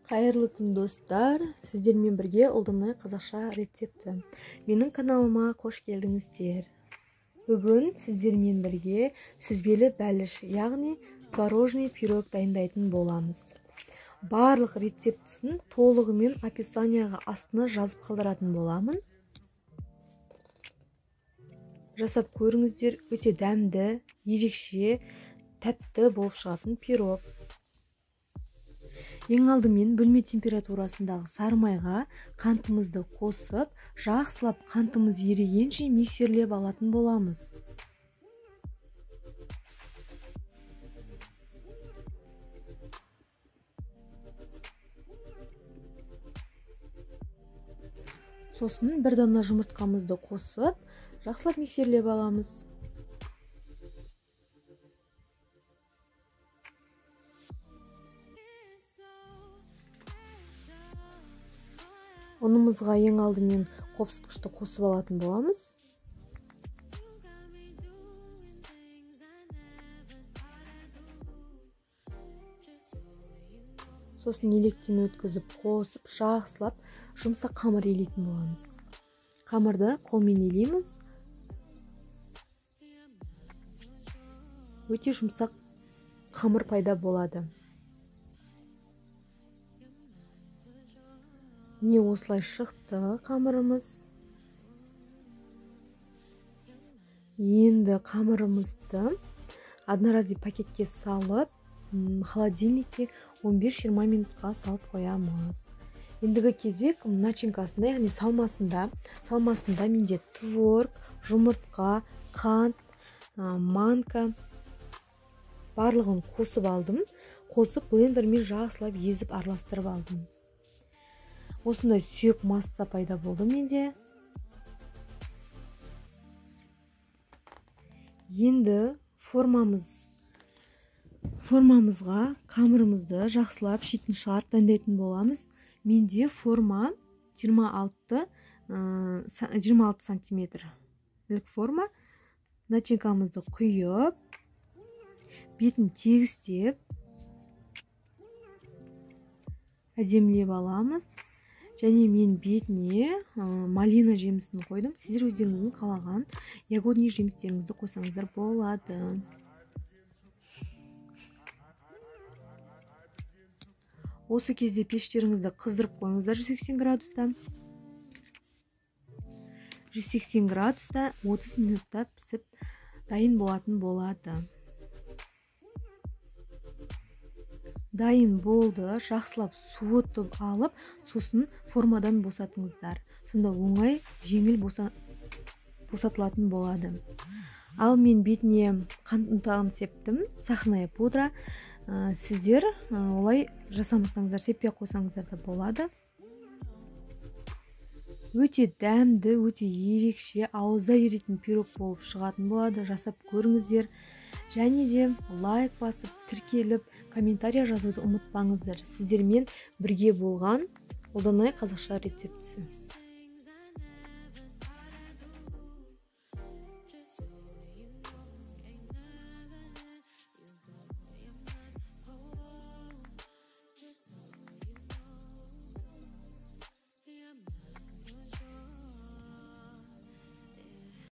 Қайырлы күн достар, сіздермен бірге ұлдынай қазақша рецепті. Менің каналыма қош келдіңіздер. Бүгін сіздермен бірге сүзбелі бәліш, яғни творожный пирог дайындайтын боламыз. Барлық рецептісін толығымен описанияға астына жазып қалдыратын боламын. Жасап көріңіздер, өте дәмді, ерекше, тәтті болып шығатын пирог. Ең алдымен бөлме температурасындағы сары майға қантымызды қосып, жақсылап қантымыз ерігенше миксерлеп алатын боламыз. Сосын бір дана жұмыртқамызды қосып, жақсылап миксерлеп аламыз. Ұнымызға ең алдымен қопсытқышты қосып алатын боламыз. Сосын електен өткізіп, қосып, жақсылап, жұмсақ қамыр елейтін боламыз. Қамырды қолмен елейміз. Өте жұмсақ қамыр пайда болады. Не осылай шықты қамырымыз. Енді қамырымызды одноразовый пакетке салып, холодильникке 15-20 минутқа салып қоямыз. Ендігі кезек начинкасында, яғни салмасында менде творог, жұмыртқа, қант, манка барлығын қосып алдым. Қосып блендермен жақсылап езіп араластырып алдым. Осындай сүйек масса пайда болды менде. Енді формамызға қамырымызды жақсылап шетін шығарып дайындайтын боламыз. Менде форма 26 сантиметр форма. Начинкамызды құйып, бетін тегістеп, әдемілеп аламыз. Және мен бетіне малина жемісін қойдым. Сіздер өздеріңіздің қалаған ягодный жемістеріңізді қойсаңыздар болады. Осы кезде пештеріңізді қыздырып қойыңыздар 180 градуста. 180 градуста 30 минутта пісіп дайын болатын болады. Дайын болды, жақсылап суытып алып, сосын формадан босатыңыздар. Сонда оңай, жеңіл босатылатын болады. Ал мен бетіне қант ұнтағын септім, сахарная пудра. Сіздер олай жасамасаңыздар, сеппей қойсаңыздар да болады. Өте дәмді, өте ерекше, ауызда еритін пирог болып шығатын болады. Жасап көріңіздер. Және де лайк басып, тіркеліп, комментария жазуды ұмытпаңыздар. Сіздермен бірге болған ұлдынай қазақша рецептісі.